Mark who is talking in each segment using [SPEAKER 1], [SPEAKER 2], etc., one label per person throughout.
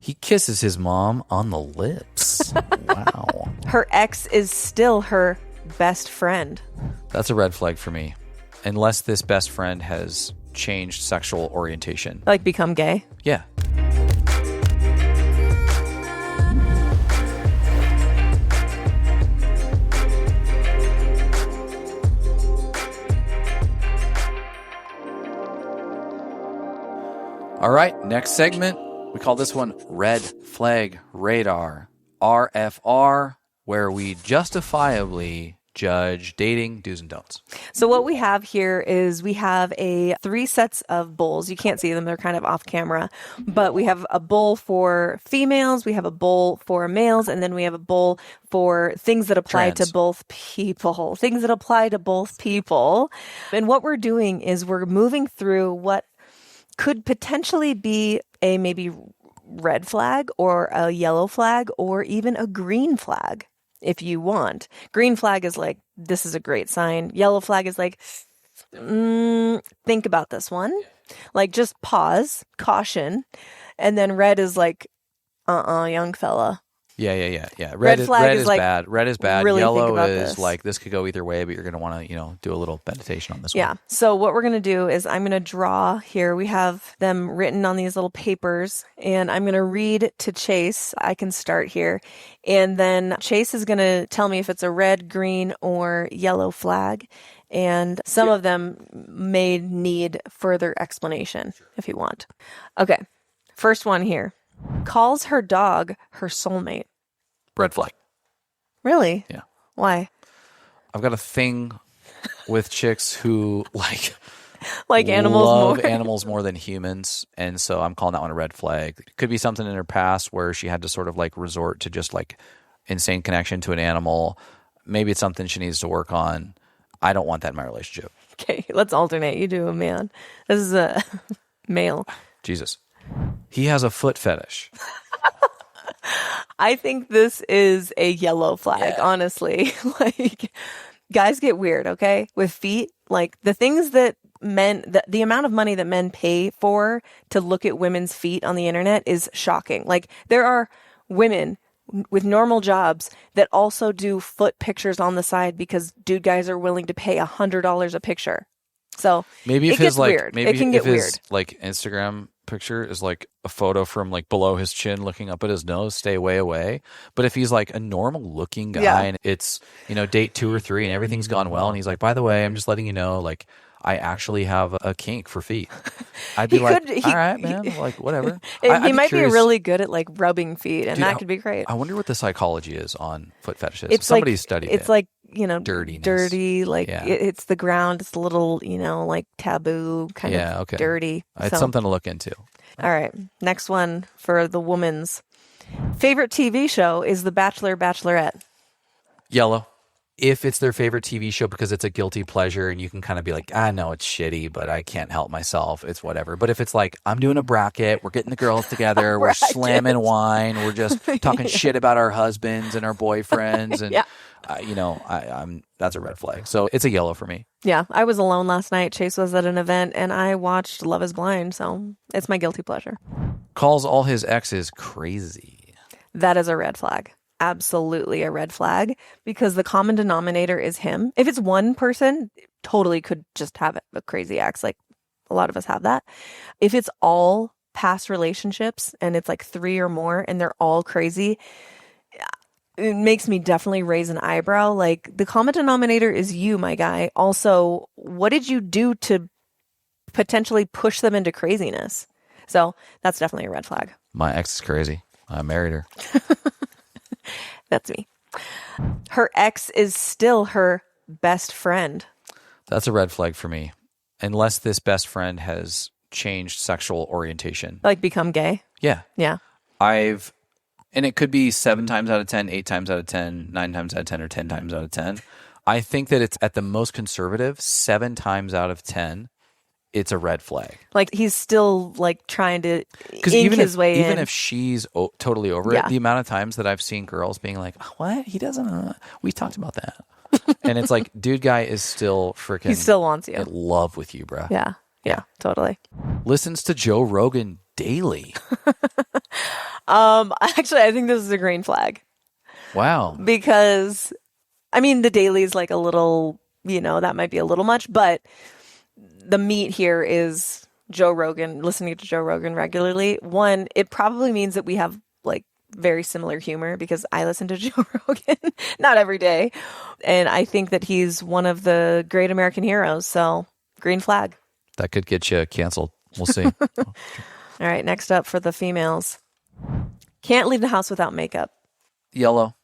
[SPEAKER 1] He kisses his mom on the lips. Wow.
[SPEAKER 2] Her ex is still her best friend.
[SPEAKER 1] That's a red flag for me. Unless this best friend has changed sexual orientation.
[SPEAKER 2] Like become gay?
[SPEAKER 1] Yeah. All right, next segment. We call this one Red Flag Radar, RFR, where we justifiably judge dating do's and don'ts.
[SPEAKER 2] So what we have here is we have three sets of bowls. You can't see them. They're kind of off camera, but we have a bowl for females. We have a bowl for males. And then we have a bowl for things that apply
[SPEAKER 1] Trans.
[SPEAKER 2] to both people, things that apply to both people. And what we're doing is we're moving through what could potentially be a maybe red flag or a yellow flag or even a green flag if you want. Green flag is like, this is a great sign. Yellow flag is like, think about this one. Like just pause, caution. And then red is like, young fella.
[SPEAKER 1] Yeah.
[SPEAKER 2] Red flag
[SPEAKER 1] is
[SPEAKER 2] is like,
[SPEAKER 1] bad. Red is bad.
[SPEAKER 2] really think
[SPEAKER 1] Yellow
[SPEAKER 2] about
[SPEAKER 1] is
[SPEAKER 2] this.
[SPEAKER 1] like, this could go either way, but you're going to want to, do a little meditation on this
[SPEAKER 2] Yeah.
[SPEAKER 1] one.
[SPEAKER 2] So what we're going to do is I'm going to draw here. We have them written on these little papers and I'm going to read to Chase. I can start here. And then Chase is going to tell me if it's a red, green, or yellow flag. And some of them may need further explanation if you want. Okay. First one here. Calls her dog her soulmate.
[SPEAKER 1] Red flag.
[SPEAKER 2] Really?
[SPEAKER 1] Yeah.
[SPEAKER 2] Why?
[SPEAKER 1] I've got a thing with chicks who
[SPEAKER 2] Like animals
[SPEAKER 1] love
[SPEAKER 2] more?
[SPEAKER 1] animals more than humans, and so I'm calling that one a red flag. It could be something in her past where she had to sort of like resort to just like insane connection to an animal. Maybe it's something she needs to work on. I don't want that in my relationship.
[SPEAKER 2] Okay, let's alternate. You do a man. This is a male.
[SPEAKER 1] Jesus. He has a foot fetish.
[SPEAKER 2] I think this is a yellow flag,
[SPEAKER 1] Yeah.
[SPEAKER 2] honestly. Like, guys get weird, okay? With feet, like the things that the amount of money that men pay for to look at women's feet on the internet is shocking. Like, there are women with normal jobs that also do foot pictures on the side because dude guys are willing to pay $100 a picture. So
[SPEAKER 1] Maybe if
[SPEAKER 2] it gets
[SPEAKER 1] his like
[SPEAKER 2] weird.
[SPEAKER 1] maybe
[SPEAKER 2] It can
[SPEAKER 1] if
[SPEAKER 2] get
[SPEAKER 1] his
[SPEAKER 2] weird.
[SPEAKER 1] like Instagram picture is like a photo from like below his chin looking up at his nose, stay way away. But if he's like a normal looking guy
[SPEAKER 2] Yeah.
[SPEAKER 1] and it's, date 2 or 3 and everything's gone well and he's like, by the way, I'm just letting you know, like I actually have a kink for feet. I'd be
[SPEAKER 2] He
[SPEAKER 1] like,
[SPEAKER 2] could-
[SPEAKER 1] all right, man, like whatever.
[SPEAKER 2] He
[SPEAKER 1] I'd
[SPEAKER 2] might
[SPEAKER 1] curious-
[SPEAKER 2] be really good at like rubbing feet, and
[SPEAKER 1] Dude,
[SPEAKER 2] that could be great.
[SPEAKER 1] I wonder what the psychology is on foot fetishes.
[SPEAKER 2] It's
[SPEAKER 1] Somebody
[SPEAKER 2] like,
[SPEAKER 1] studied
[SPEAKER 2] it's
[SPEAKER 1] it.
[SPEAKER 2] like,
[SPEAKER 1] Dirtiness.
[SPEAKER 2] dirty, like
[SPEAKER 1] Yeah.
[SPEAKER 2] it's the ground. It's a little, like taboo, kind
[SPEAKER 1] Yeah,
[SPEAKER 2] of
[SPEAKER 1] okay.
[SPEAKER 2] dirty.
[SPEAKER 1] It's
[SPEAKER 2] So,
[SPEAKER 1] something to look into.
[SPEAKER 2] all right. Next one for the woman's favorite TV show is The Bachelor, Bachelorette.
[SPEAKER 1] Yellow. If it's their favorite TV show because it's a guilty pleasure and you can kind of be like, I know it's shitty, but I can't help myself. It's whatever. But if it's like, I'm doing a bracket, we're getting the girls together, we're
[SPEAKER 2] Bracket.
[SPEAKER 1] slamming wine, we're just talking shit about our husbands and our boyfriends. And,
[SPEAKER 2] Yeah.
[SPEAKER 1] I'm that's a red flag. So it's a yellow for me.
[SPEAKER 2] Yeah, I was alone last night. Chase was at an event, and I watched Love Is Blind, so it's my guilty pleasure.
[SPEAKER 1] Calls all his exes crazy.
[SPEAKER 2] That is a red flag. Absolutely a red flag because the common denominator is him. If it's one person, totally could just have a crazy ex. Like a lot of us have that. If it's all past relationships and it's like 3 or more and they're all crazy, it makes me definitely raise an eyebrow. Like the common denominator is you, my guy. Also, what did you do to potentially push them into craziness? So that's definitely a red flag.
[SPEAKER 1] My ex is crazy. I married her.
[SPEAKER 2] That's me. Her ex is still her best friend.
[SPEAKER 1] That's a red flag for me. Unless this best friend has changed sexual orientation.
[SPEAKER 2] Like become gay.
[SPEAKER 1] Yeah.
[SPEAKER 2] Yeah.
[SPEAKER 1] And it could be 7 times out of 10, 8 times out of 10, 9 times out of 10, or 10 times out of 10. I think that it's at the most conservative, 7 times out of 10, it's a red flag.
[SPEAKER 2] Like he's still like trying to
[SPEAKER 1] Because
[SPEAKER 2] ink
[SPEAKER 1] even
[SPEAKER 2] his way in.
[SPEAKER 1] even if she's totally over
[SPEAKER 2] Yeah.
[SPEAKER 1] it, the amount of times that I've seen girls being like, "What? He doesn't? We talked about that," and it's like, dude, guy is still freaking.
[SPEAKER 2] he still wants you.
[SPEAKER 1] in love with you, bro.
[SPEAKER 2] Yeah. Yeah. Totally.
[SPEAKER 1] Listens to Joe Rogan daily.
[SPEAKER 2] Actually, I think this is a green flag
[SPEAKER 1] Wow.
[SPEAKER 2] because, I mean, the daily is like a little, that might be a little much, but the meat here is Joe Rogan, listening to Joe Rogan regularly. One, it probably means that we have like very similar humor because I listen to Joe Rogan, not every day. And I think that he's one of the great American heroes. So, green flag.
[SPEAKER 1] That could get you canceled. We'll see.
[SPEAKER 2] All right, next up for the females. Can't leave the house without makeup.
[SPEAKER 1] Yellow.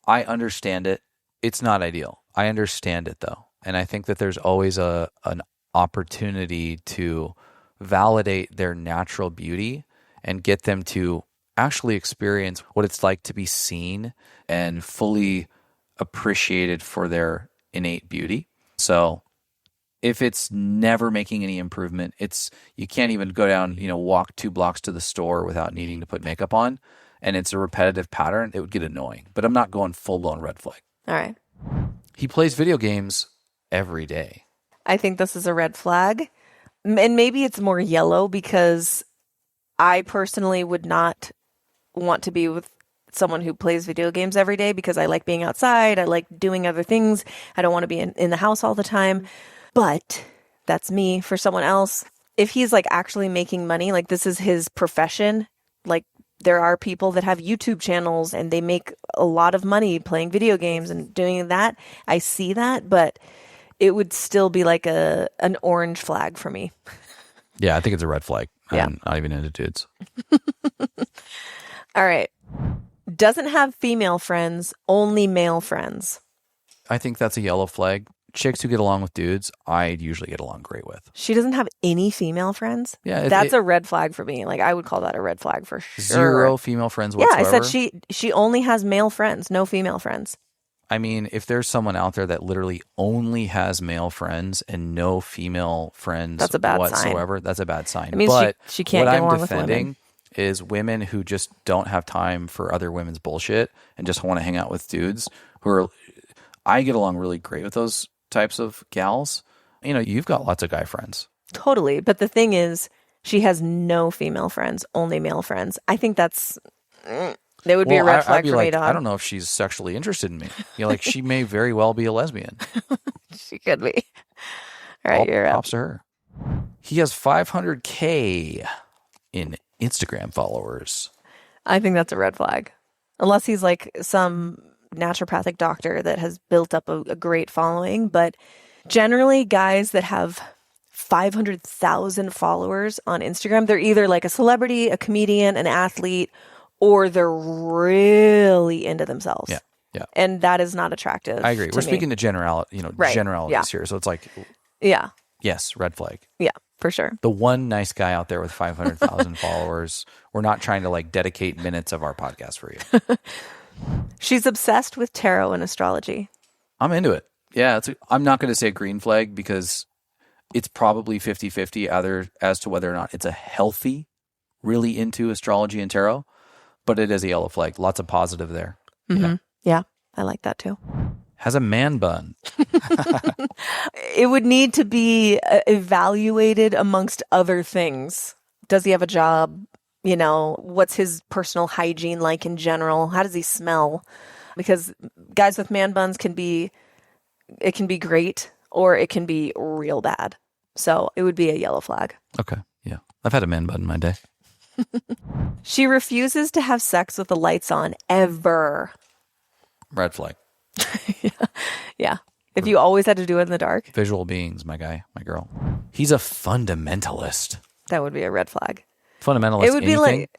[SPEAKER 1] I understand it. It's not ideal. I understand it though. And I think that there's always an opportunity to validate their natural beauty and get them to actually experience what it's like to be seen and fully appreciated for their innate beauty. So if it's never making any improvement, you can't even go down, walk 2 blocks to the store without needing to put makeup on, and it's a repetitive pattern, it would get annoying. But I'm not going full-blown red flag.
[SPEAKER 2] All right.
[SPEAKER 1] He plays video games every day.
[SPEAKER 2] I think this is a red flag. And maybe it's more yellow because I personally would not want to be with someone who plays video games every day because I like being outside. I like doing other things. I don't want to be in the house all the time. But that's me. For someone else, if he's like actually making money, like this is his profession, like there are people that have YouTube channels and they make a lot of money playing video games and doing that. I see that, but it would still be like an orange flag for me.
[SPEAKER 1] Yeah, I think it's a red flag.
[SPEAKER 2] Yeah.
[SPEAKER 1] I'm not even into dudes.
[SPEAKER 2] All right. Doesn't have female friends, only male friends.
[SPEAKER 1] I think that's a yellow flag. Chicks who get along with dudes, I usually get along great with.
[SPEAKER 2] She doesn't have any female friends?
[SPEAKER 1] Yeah.
[SPEAKER 2] That's a red flag for me. Like, I would call that a red flag for sure.
[SPEAKER 1] 0 female friends whatsoever?
[SPEAKER 2] Yeah, I said she only has male friends, no female friends.
[SPEAKER 1] I mean, if there's someone out there that literally only has male friends and no female friends
[SPEAKER 2] that's a bad
[SPEAKER 1] whatsoever,
[SPEAKER 2] sign.
[SPEAKER 1] That's a bad sign.
[SPEAKER 2] It means
[SPEAKER 1] but
[SPEAKER 2] she can't get along with women.
[SPEAKER 1] What I'm defending is women who just don't have time for other women's bullshit and just want to hang out with dudes who are... I get along really great with those types of gals. You've got lots of guy friends.
[SPEAKER 2] Totally. But the thing is, she has no female friends, only male friends. I think that would be a red flag for me, dog.
[SPEAKER 1] I don't know if she's sexually interested in me. She may very well be a lesbian.
[SPEAKER 2] She could be. All right, you're up.
[SPEAKER 1] Props to her. He has 500K in Instagram followers.
[SPEAKER 2] I think that's a red flag. Unless he's like some naturopathic doctor that has built up a great following. But generally, guys that have 500,000 followers on Instagram, they're either like a celebrity, a comedian, an athlete, or they're really into themselves.
[SPEAKER 1] Yeah. Yeah.
[SPEAKER 2] And that is not attractive.
[SPEAKER 1] I agree. We're speaking to generalities here. So it's like,
[SPEAKER 2] yeah.
[SPEAKER 1] Yes, red flag.
[SPEAKER 2] Yeah, for sure.
[SPEAKER 1] The one nice guy out there with 500,000 followers. We're not trying to like dedicate minutes of our podcast for you.
[SPEAKER 2] She's obsessed with tarot and astrology.
[SPEAKER 1] I'm into it. Yeah. I'm not going to say green flag because it's probably 50-50 either as to whether or not it's a healthy, really into astrology and tarot, but it is a yellow flag. Lots of positive there.
[SPEAKER 2] Mm-hmm. Yeah, I like that too.
[SPEAKER 1] Has a man bun.
[SPEAKER 2] It would need to be evaluated amongst other things. Does he have a job? What's his personal hygiene like in general? How does he smell? Because guys with man buns can be great or it can be real bad. So it would be a yellow flag.
[SPEAKER 1] Okay. Yeah. I've had a man bun in my day.
[SPEAKER 2] She refuses to have sex with the lights on ever.
[SPEAKER 1] Red flag.
[SPEAKER 2] Yeah. If you always had to do it in the dark.
[SPEAKER 1] Visual beings, my guy, my girl. He's a fundamentalist.
[SPEAKER 2] That would be a red flag.
[SPEAKER 1] Fundamentalist.
[SPEAKER 2] It would
[SPEAKER 1] anything?
[SPEAKER 2] be like,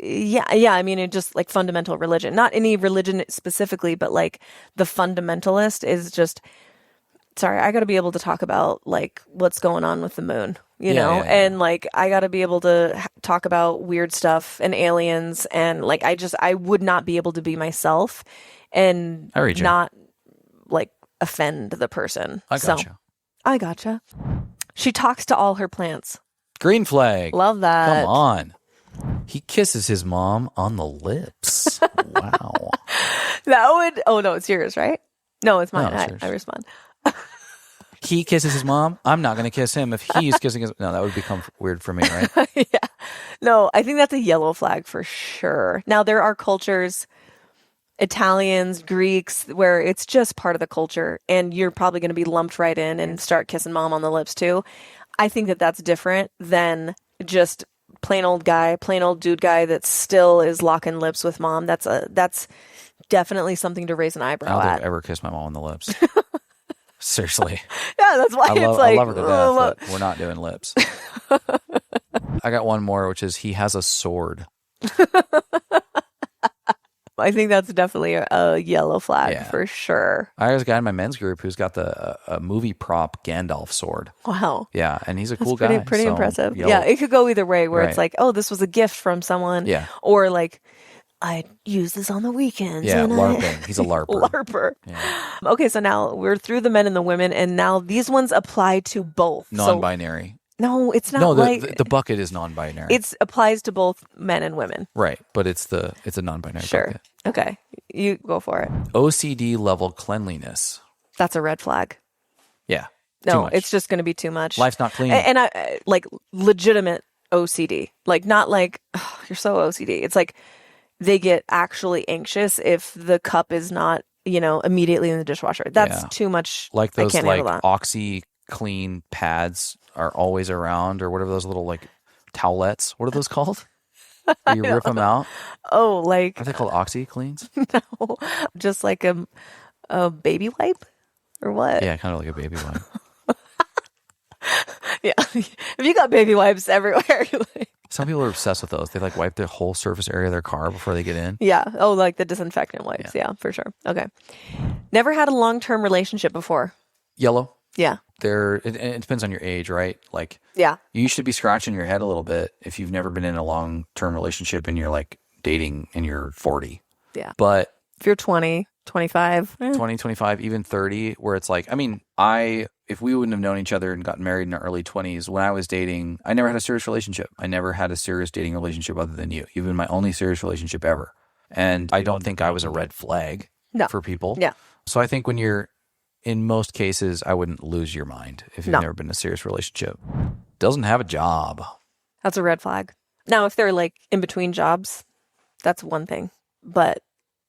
[SPEAKER 2] yeah. I mean, it just like fundamental religion, not any religion specifically, but like the fundamentalist is just. Sorry, I got to be able to talk about like what's going on with the moon, know, and like I got to be able to talk about weird stuff and aliens, and like I would not be able to be myself and not like offend the person. I gotcha. She talks to all her plants.
[SPEAKER 1] Green flag.
[SPEAKER 2] Love that.
[SPEAKER 1] Come on. He kisses his mom on the lips. Wow.
[SPEAKER 2] That would. Oh no, it's yours, right? No, it's mine.
[SPEAKER 1] No,
[SPEAKER 2] I respond.
[SPEAKER 1] He kisses his mom. I'm not going to kiss him if he's kissing his... No, that would become weird for me, right?
[SPEAKER 2] Yeah. No, I think that's a yellow flag for sure. Now, there are cultures, Italians, Greeks, where it's just part of the culture, and you're probably going to be lumped right in and start kissing mom on the lips too. I think that that's different than just plain old guy, plain old dude guy that still is locking lips with mom. That's definitely something to raise an
[SPEAKER 1] I
[SPEAKER 2] eyebrow
[SPEAKER 1] don't think
[SPEAKER 2] at.
[SPEAKER 1] I've ever kissed my mom on the lips. Seriously.
[SPEAKER 2] Yeah, that's why it's
[SPEAKER 1] I
[SPEAKER 2] like,
[SPEAKER 1] love her to death, but we're not doing lips. I got one more, which is he has a sword.
[SPEAKER 2] I think that's definitely a yellow flag
[SPEAKER 1] Yeah.
[SPEAKER 2] for sure.
[SPEAKER 1] I have a guy in my men's group who's got a movie prop Gandalf sword.
[SPEAKER 2] Wow.
[SPEAKER 1] Yeah, and he's a
[SPEAKER 2] That's
[SPEAKER 1] cool
[SPEAKER 2] pretty,
[SPEAKER 1] guy.
[SPEAKER 2] pretty
[SPEAKER 1] so
[SPEAKER 2] impressive.
[SPEAKER 1] yellow.
[SPEAKER 2] Yeah, it could go either way where it's
[SPEAKER 1] Right.
[SPEAKER 2] like, oh, this was a gift from someone.
[SPEAKER 1] Yeah.
[SPEAKER 2] Or like, I use this on the weekends.
[SPEAKER 1] Yeah,
[SPEAKER 2] and
[SPEAKER 1] LARPing. He's a LARPer.
[SPEAKER 2] LARPer.
[SPEAKER 1] Yeah.
[SPEAKER 2] Okay, so now we're through the men and the women, and now these ones apply to both.
[SPEAKER 1] Non-binary.
[SPEAKER 2] No, it's not
[SPEAKER 1] No,
[SPEAKER 2] like
[SPEAKER 1] the bucket is non-binary.
[SPEAKER 2] it applies to both men and women.
[SPEAKER 1] Right, but it's a non-binary
[SPEAKER 2] Sure.
[SPEAKER 1] bucket.
[SPEAKER 2] Okay, you go for it.
[SPEAKER 1] OCD level cleanliness.
[SPEAKER 2] That's a red flag.
[SPEAKER 1] Yeah. too
[SPEAKER 2] No,
[SPEAKER 1] much.
[SPEAKER 2] it's just going to be too much.
[SPEAKER 1] Life's not clean.
[SPEAKER 2] And I like legitimate OCD, like not like oh, you're so OCD. It's like they get actually anxious if the cup is not, immediately in the dishwasher. That's
[SPEAKER 1] Yeah.
[SPEAKER 2] too much.
[SPEAKER 1] Like those
[SPEAKER 2] I can't handle that.
[SPEAKER 1] OxyClean pads are always around, or whatever those little like towelettes. What are those called? Where you rip them out?
[SPEAKER 2] Oh, like
[SPEAKER 1] Are they called OxyCleans?
[SPEAKER 2] no, just like a baby wipe or what?
[SPEAKER 1] Yeah, kind of like a baby one.
[SPEAKER 2] Yeah. If you got baby wipes everywhere,
[SPEAKER 1] Some people are obsessed with those. They like wipe the whole surface area of their car before they get in.
[SPEAKER 2] yeah. Oh, like the disinfectant wipes. Yeah, for sure. Okay. Never had a long-term relationship before.
[SPEAKER 1] Yellow.
[SPEAKER 2] Yeah.
[SPEAKER 1] It depends on your age, right? Like
[SPEAKER 2] Yeah.
[SPEAKER 1] you should be scratching your head a little bit if you've never been in a long-term relationship and you're like dating and you're 40.
[SPEAKER 2] Yeah.
[SPEAKER 1] But
[SPEAKER 2] If you're 20, 25.
[SPEAKER 1] 20, 25, even 30, where it's like, I mean, if we wouldn't have known each other and gotten married in our early 20s, when I was dating, I never had a serious relationship. I never had a serious dating relationship other than you. You've been my only serious relationship ever. And I don't think I was a red flag
[SPEAKER 2] No.
[SPEAKER 1] for people.
[SPEAKER 2] Yeah.
[SPEAKER 1] So I think in most cases, I wouldn't lose your mind if you've
[SPEAKER 2] No.
[SPEAKER 1] never been in a serious relationship. Doesn't have a job.
[SPEAKER 2] That's a red flag. Now, if they're like in between jobs, that's one thing. But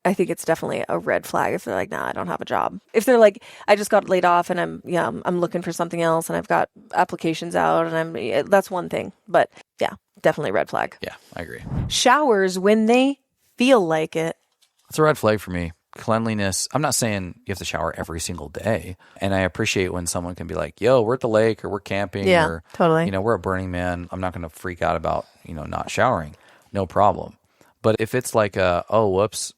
[SPEAKER 2] I think it's definitely a red flag if they're like, nah, I don't have a job. If they're like, I just got laid off and I'm looking for something else and I've got applications out and that's one thing. But yeah, definitely red flag.
[SPEAKER 1] Yeah, I agree.
[SPEAKER 2] Showers when they feel like it.
[SPEAKER 1] It's a red flag for me. Cleanliness. I'm not saying you have to shower every single day. And I appreciate when someone can be like, yo, we're at the lake or we're camping
[SPEAKER 2] Yeah,
[SPEAKER 1] or,
[SPEAKER 2] totally.
[SPEAKER 1] we're at Burning Man. I'm not going to freak out about, not showering. No problem. But if it's like, oh, whoops,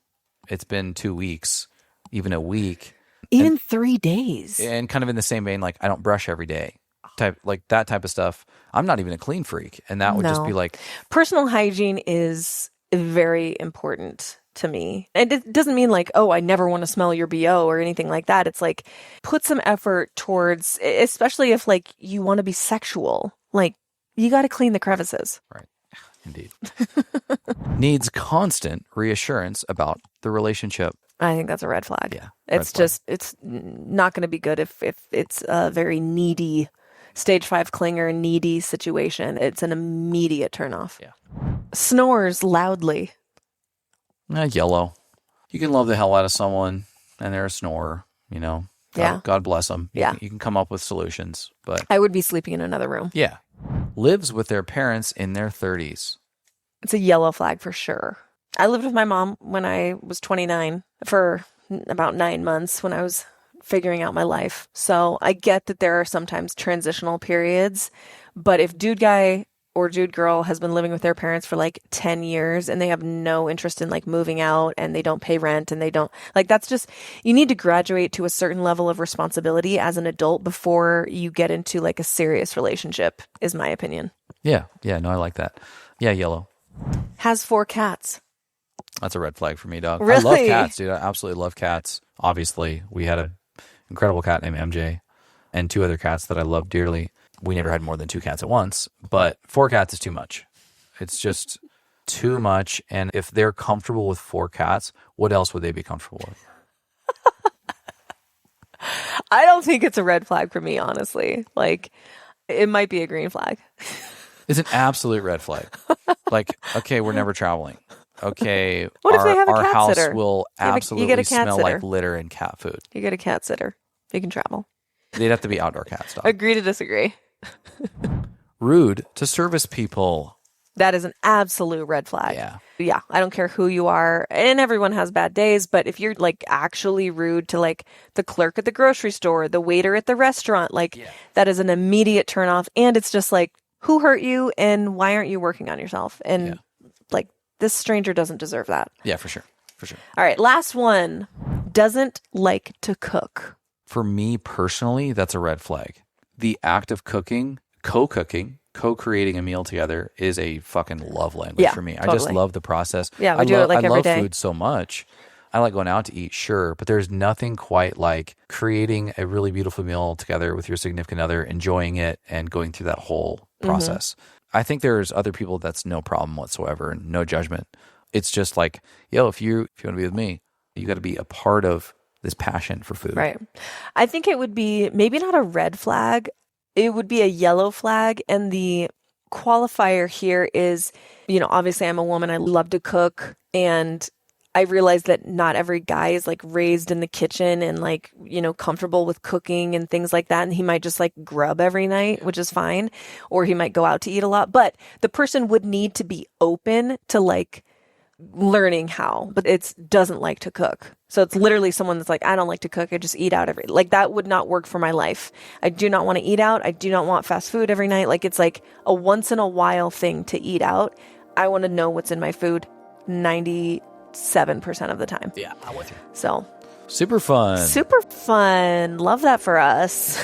[SPEAKER 1] it's been 2 weeks, even a week.
[SPEAKER 2] Even 3 days.
[SPEAKER 1] And kind of in the same vein, like I don't brush every day. That type of stuff. I'm not even a clean freak. And that would just
[SPEAKER 2] No.
[SPEAKER 1] be like,
[SPEAKER 2] Personal hygiene is very important to me. And it doesn't mean like, oh, I never want to smell your BO or anything like that. It's like put some effort towards, especially if like you want to be sexual, like you got to clean the crevices.
[SPEAKER 1] right. Indeed. Needs constant reassurance about the relationship.
[SPEAKER 2] I think that's a red flag.
[SPEAKER 1] Yeah. red
[SPEAKER 2] It's
[SPEAKER 1] flag.
[SPEAKER 2] just, it's not going to be good if it's a very needy, stage 5 clinger, needy situation. It's an immediate turnoff.
[SPEAKER 1] Yeah.
[SPEAKER 2] Snores loudly.
[SPEAKER 1] Yellow. You can love the hell out of someone and they're a snorer,
[SPEAKER 2] Yeah.
[SPEAKER 1] God bless them.
[SPEAKER 2] Yeah.
[SPEAKER 1] You can come up with solutions, but
[SPEAKER 2] I would be sleeping in another room.
[SPEAKER 1] yeah. Lives with their parents in their 30s.
[SPEAKER 2] It's a yellow flag for sure. I lived with my mom when I was 29 for about 9 months when I was figuring out my life. So I get that there are sometimes transitional periods, but if dude guy or dude girl has been living with their parents for like 10 years and they have no interest in like moving out and they don't pay rent and they don't like, that's just, you need to graduate to a certain level of responsibility as an adult before you get into like a serious relationship, is my opinion.
[SPEAKER 1] Yeah. Yeah. No, I like that. Yeah. Yellow.
[SPEAKER 2] Has 4 cats.
[SPEAKER 1] That's a red flag for me, dog. I
[SPEAKER 2] Really?
[SPEAKER 1] love cats, dude. I absolutely love cats. Obviously, we had an incredible cat named MJ and 2 other cats that I love dearly. We never had more than 2 cats at once, but 4 cats is too much. It's just too much. And if they're comfortable with 4 cats, what else would they be comfortable with?
[SPEAKER 2] I don't think it's a red flag for me, honestly. Like, it might be a green flag.
[SPEAKER 1] It's an absolute red flag. Like, okay, we're never traveling. Okay,
[SPEAKER 2] What if they have a
[SPEAKER 1] our
[SPEAKER 2] cat
[SPEAKER 1] house
[SPEAKER 2] sitter?
[SPEAKER 1] will
[SPEAKER 2] You get
[SPEAKER 1] absolutely
[SPEAKER 2] a cat
[SPEAKER 1] smell
[SPEAKER 2] sitter.
[SPEAKER 1] like litter and cat food.
[SPEAKER 2] You get a cat sitter. You can travel.
[SPEAKER 1] They'd have to be outdoor cats, dog.
[SPEAKER 2] Agree to disagree.
[SPEAKER 1] Rude to service people.
[SPEAKER 2] That is an absolute red flag.
[SPEAKER 1] Yeah.
[SPEAKER 2] Yeah, I don't care who you are, and everyone has bad days, but if you're like actually rude to like the clerk at the grocery store, the waiter at the restaurant, like that is an immediate turnoff. And it's just like, who hurt you and why aren't you working on yourself? And like, this stranger doesn't deserve that.
[SPEAKER 1] Yeah, for sure. For sure.
[SPEAKER 2] All right, last one. Doesn't like to cook.
[SPEAKER 1] For me personally, that's a red flag. The act of cooking, co-creating a meal together is a fucking love language for me.
[SPEAKER 2] Totally.
[SPEAKER 1] I just love the process.
[SPEAKER 2] Yeah, we do it like every day.
[SPEAKER 1] I love food so much. I like going out to eat, sure, but there's nothing quite like creating a really beautiful meal together with your significant other, enjoying it, and going through that whole process. I think there's other people that's no problem whatsoever and no judgment. It's just like, yo, if you want to be with me, you got to be a part of this passion for food.
[SPEAKER 2] Right. I think it would be maybe not a red flag. It would be a yellow flag. And the qualifier here is, you know, obviously I'm a woman. I love to cook. And I realize that not every guy is like raised in the kitchen and like, you know, comfortable with cooking and things like that. And he might just like grub every night, which is fine. Or he might go out to eat a lot. But the person would need to be open to like learning how, but it doesn't like to cook. So it's literally someone that's like, I don't like to cook. I just eat out like that would not work for my life. I do not want to eat out. I do not want fast food every night. Like it's like a once in a while thing to eat out. I want to know what's in my food 97% of the time.
[SPEAKER 1] Yeah, I'm with you.
[SPEAKER 2] So
[SPEAKER 1] super fun.
[SPEAKER 2] Super fun. Love that for us.